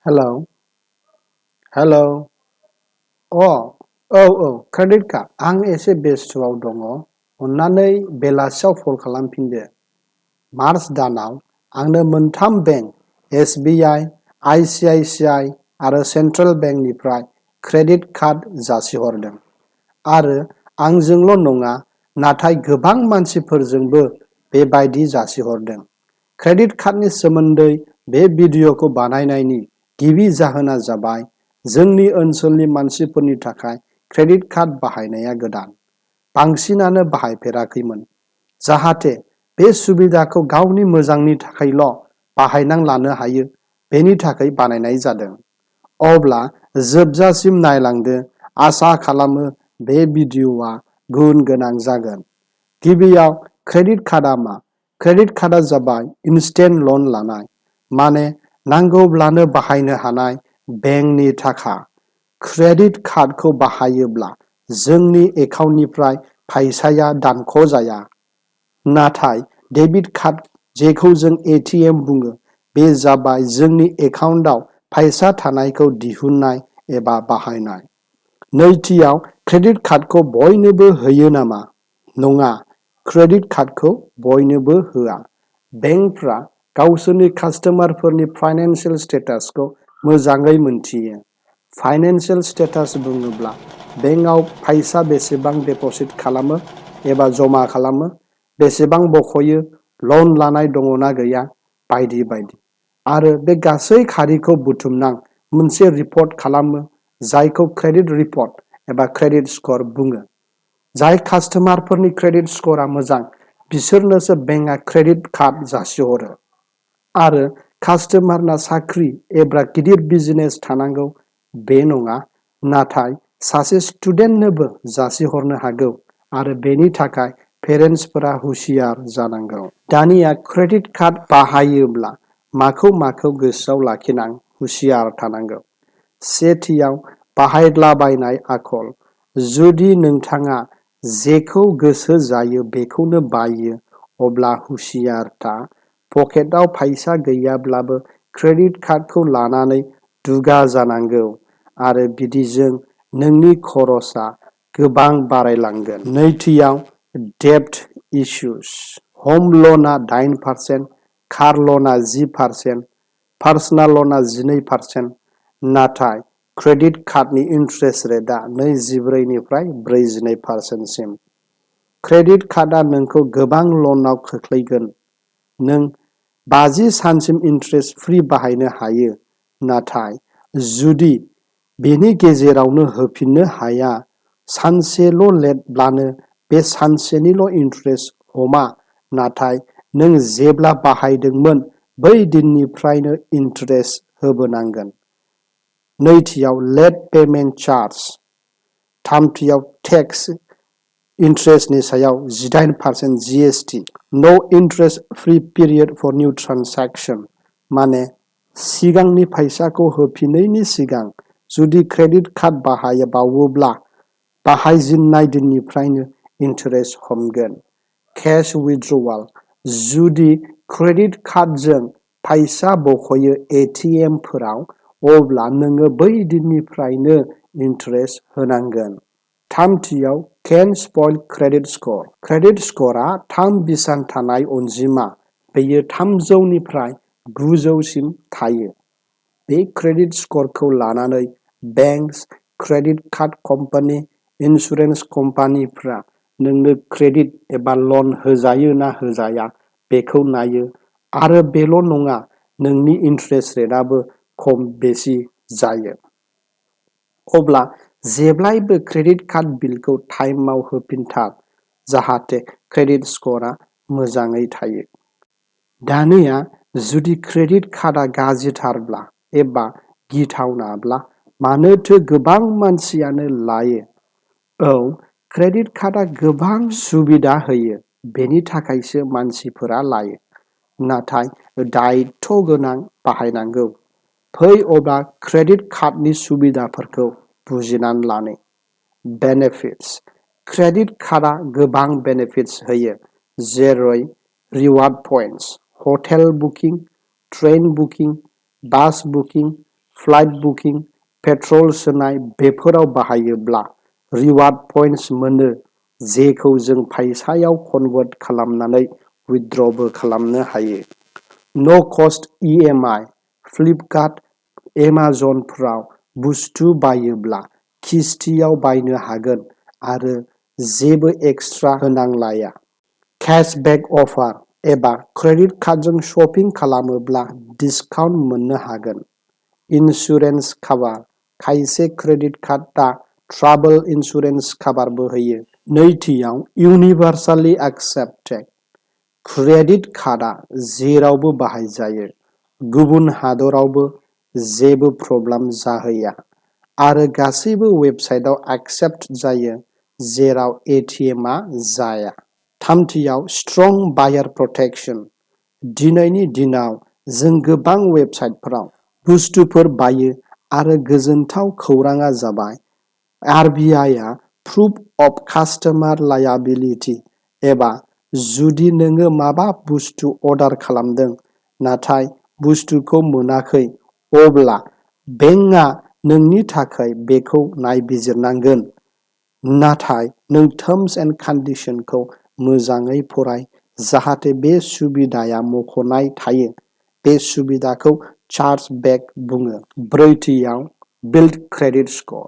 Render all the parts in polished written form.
Hello hello अ औ credit card आं एसे बेस्थ'आव दङ अन्नानै बेलासियाव कल खालामफिनदो। मार्च दानाव आंनो मोनथाम बेंक SBI, ICICI आरो सेन्ट्रेल बेंकनिफ्राय क्रेडिट कार्ड जासिहरदों आरो आंजोंल' नङा नाथाय गोबां मानसिफोरजोंबो बेबायदि जासिहरदों। क्रेडिट कार्डनि सोमोन्दै बे भिडिअ'खौ बानायनायनि गिबि जाहोना जाबाय जोंनि ओनसोलनि मानसिफोरनि थाखाय क्रेडिट कार्ड बाहायनाया गोदान। बांसिनानो बाहायफेराखैमोन। जाहाथे बे सुबिदाखौ गावनि मोजांनि थाखायल' बाहायना लानो हायो बेनि थाखाय बानायनाय जादों। अब्ला जोबजासिम नायलांदो। आसा खालामो बे भिडिअ'आ गुन गोनां जागोन। गिबियाव क्रेडिट कार्डआ मा? क्रेडिट कार्डआ जाबाय इनस्टेन्ट लन लानाय, माने नांगौब्लानो बाहायनो हानाय बेंकनि थाखा। क्रेडिट कार्डखौ बाहायोब्ला जोंनि एकाउन्टनिफ्राय फैसाया दानख' जाया। नाथाय डेबिट कार्ड, जेखौ जों ATM बुङो, बे जाबाय जोंनि एकाउन्टआव फैसा थानायखौ दिहुननाय एबा बाहायनाय। नैथियाव, क्रेडिट कार्डखौ बयनोबो होयो नामा? नङा, क्रेडिट कार्डखौ बयनोबो होआ। बेंकफ्रा गावसोरनि कास्टमारफोरनि फाइनेन्सियेल स्टेटासखौ मोजाङै मोनथियो। फाइनेन्सियेल स्टेटास बुङोब्ला बेंकआव फैसा बेसेबां डिप'जिट खालामो एबा जमा खालामो, बेसेबां बख'यो, लन लानाय दङना गैया, बायदि बायदि। आरो बे गासै खारिखौ बुथुमना मोनसे रिपर्ट खालामो जायखौ क्रेडिट रिपर्ट एबा क्रेडिट स्कर बुङो। जाय कास्टमारफोरनि क्रेडिट स्करा मोजां बिसोरनोसो बेंकआ क्रेडिट कार्ड जासिहरो। आरो कास्टमारना साख्रि एबा गिदिर बिजनेस थानांगौ बे नङा, नाथाय सासे स्टुडेन्टनोबो जासिहरनो हागौ आरो बेनि थाखाय पेरेन्टसफोरा हुसियार जानांगौ। दानिया क्रेडिट कार्ड बाहायोब्ला माखौ गोसोआव लाखिनां हुसियार थानांगौ। सेथियाव, बाहायलाबायनाय आखल। जुदि नोंथाङा जेखौ गोसो जायो बेखौनो बायो, अब्ला हुसियार था। पकेटआव फैसा गैयाब्लाबो क्रेडिट कार्डखौ लानानै दुगा जानांगौ आरो बिदिजों नोंनि खरसा गोबां बारायलांगोन। नैथियाव, डेब्ट इस्युज। हम ल'नआ 8%, कार ल'नआ 10%, पार्सनाल ल'नआ 12%, नाथाय क्रेडिट कार्डनि इन्ट्रेस्ट रेटआ 24 निफ्राय 42% सिम। क्रेडिट कार्डआ नोंखौ गोबां ल'नआव खोख्लैगोन। नों 50 सानसिम इन्ट्रेस्ट फ्रि बाहायनो हायो, नाथाय जुदि बेनि गेजेरावनो होफिननो हाया, सानसेल' लेटब्लानो बे सानसेनिल' इन्ट्रेस्ट हमा, नाथाय नों जेब्ला बाहायदोंमोन बै दिननिफ्रायनो इन्ट्रेस्ट होबोनांगोन। नैथियाव, लेट पेमेन्ट चार्ज। थामथियाव, टेक्स। इन्ट्रेस्टनि सायाव 18% GST। No interest free period for new transaction, माने सिगांनि फैसाखौ होफिनैनि सिगां जुदि क्रेडिट कार्ड बाहायबावोब्ला बाहायजेननाय दिननिफ्रायनो इन्ट्रेस्ट हमगोन। केश उइथड्रवाल। जुदि क्रेडिट कार्डजों फैसा बख'यो ATM फोराव, अब्ला नोङो बै दिननिफ्रायनो इन्ट्रेस्ट होनांगोन। थामथियाव, केन स्पइल क्रेडिट स्कर। क्रेडिट स्करआ 3 बिसान थानाय अनजिमा। बेयो 300 निफ्राय 900 सिम थायो। बे क्रेडिट स्करखौ लानानै banks, credit card company, insurance कम्पानिफ्रा नोंनो क्रेडिट एबा लन होजायो ना होजाया बेखौ नायो। आरो बेल' नङा, नोंनि इन्ट्रेस्ट रेटआबो खम बेसि जायो। अब्ला जेब्लायबो क्रेडिट कार्ड बिलखौ टाइमआव होफिनथार, जाहाथे क्रेडिट स्करआ मोजाङै थायो। दानिया जुदि क्रेडिट कार्डआ गाज्रिथारब्ला एबा गिथावनाब्ला मानोथो गोबां मानसियानो लायो? औ, क्रेडिट कार्डआ गोबां सुबिदा होयो, बेनि थाखायसो मानसिफोरा लायो। नाथाय दायित्व गोनां बाहायनांगौ। फै अब्ला क्रेडिट कार्डनि सुबिदाफोरखौ बुजिनानै लानो। बेनिफिट्स। क्रेडिट कार्डआ गोबां बेनिफिट्स होयो, जेरै reward points, hotel booking, train booking, bus booking, flight booking, petrol सोनाय बेफोराव बाहायोब्ला रिवार्ड पइन्टस मोनो जेखौ जों फैसायाव कनभार्ट खालामनानै विथड्रबो खालामनो हायो। नो कस्ट EMI, फ्लिपकार्ट, एमाजनफ्राव बुस्तु बायोब्ला किस्तियाव बायनो हागोन आरो जेबो एक्सट्रा होनांलाया। केशबेक अफार एबा क्रेडिट कार्डजों शपिं खालामोब्ला डिसकाउन्ट मोननो हागोन। इन्सुरेन्स कभार, खायसे क्रेडिट कार्डआ ट्राभेल इन्सुरेन्स कभारबो होयो। नैथियाव इउनिभार्सेलि एक्सेप्टेड, क्रेडिट कार्डआ जेरावबो बाहायजायो, गुबुन हादरावबो जेबो प्रब्लेम जाहैया आरो गासैबो वेबसाइटआव एक्सेप्ट जायो जेराव ATMआ जाया। थामथियाव स्ट्रं बायार प्रटेक्शन, दिनैनि दिनाव जों गोबां वेबसाइटफोराव बुस्तुफोर बायो आरो गोजोनथाव खौरांआ जाबाय RBIआ प्रुफ अफ कास्टमार लायाबिलिटि एबा जुदि नोङो माबा बुस्तु अर्डार खालामदों नाथाय बुस्तुखौ मोनाखै अब्ला बेंकआ नोंनि थाखाय बेखौ नायबिजिरनांगोन। नाथाय नों टार्म्स एन्ड कन्डिशनखौ मोजाङै फराय जाहाथे बे सुबिदाया मख'नाय थायो। बे सुबिदाखौ चार्ज बेक बुङो। ब्रैथियाव बिल्ड क्रेडिट स्कर।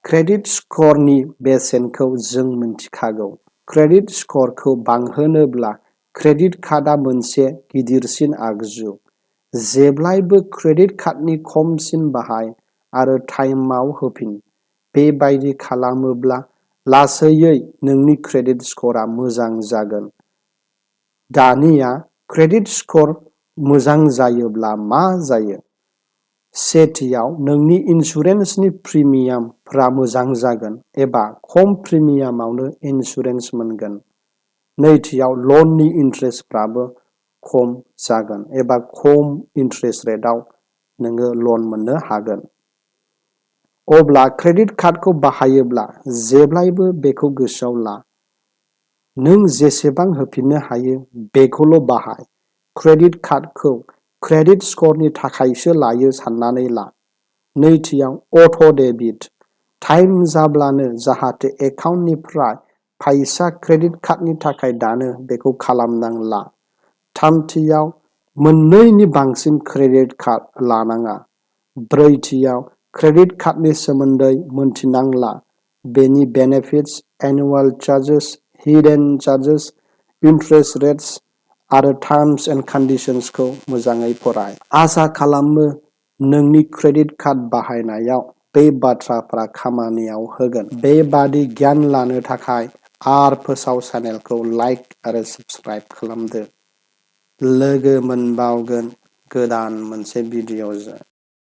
क्रेडिट स्करनि बेसेनखौ जों मिन्थिखागौ। क्रेडिट स्करखौ बांहोनोब्ला क्रेडिट कार्डआ मोनसे गिदिरसिन आगजु। जेब्लाबो क्रेडिट कार्डनि खमसिन बाहाय आरो टाइमआव होफिन। बेबादि खालामोब्ला लासैयै नोंनि क्रेडिट स्करआ मोजां जागोन। दानिया क्रेडिट स्कर मोजां जायोब्ला मा जायो? सेथियाव नोंनि इन्सुरेन्सनि प्रिमियामफोरा मोजां जागोन एबा खम प्रिमियामावनो इन्सुरेन्स मोनगोन। नैथियाव लननि इन्ट्रेस्टफ्राबो खम जागोन एबा खम इन्ट्रेस्ट रेटआव नोङो लन मोननो हागोन। अब्ला क्रेडिट कार्डखौ बाहायोब्ला जेब्लाबो बेखौ गोसोआव ला। नों जेसेबां होफिननो हायो बेखौल' बाहाय। क्रेडिट कार्डखौ क्रेडिट स्करनि थाखायसो लायो साननानै ला। नैथियाव अट' डेबिट, टाइम जाब्लानो जाहाथे एकाउन्टनिफ्राय फैसा क्रेडिट कार्डनि थाखाय दानो बेखौ खालामनांला। थामथियाव मोननैनि बांसिन क्रेडिट कार्ड लानाङा। ब्रैथियाव क्रेडिट कार्डनि सोमोन्दै मोनथिनांला। बेनि benefits, annual charges, hidden charges, interest rates आरो टार्म्स एन्ड कन्डिशन्सखौ मोजाङै फराय। आसा खालामो नोंनि क्रेडिट कार्ड बाहायनायाव बे बाथ्राफोरा खामानियाव होगोन। बेबादि गियान लानो थाखाय फोसाव चेनेलखौ लाइक आरो साबस्क्राइब खालामदो। लोगो मोनबावगोन गोदान मोनसे भिडिअजों।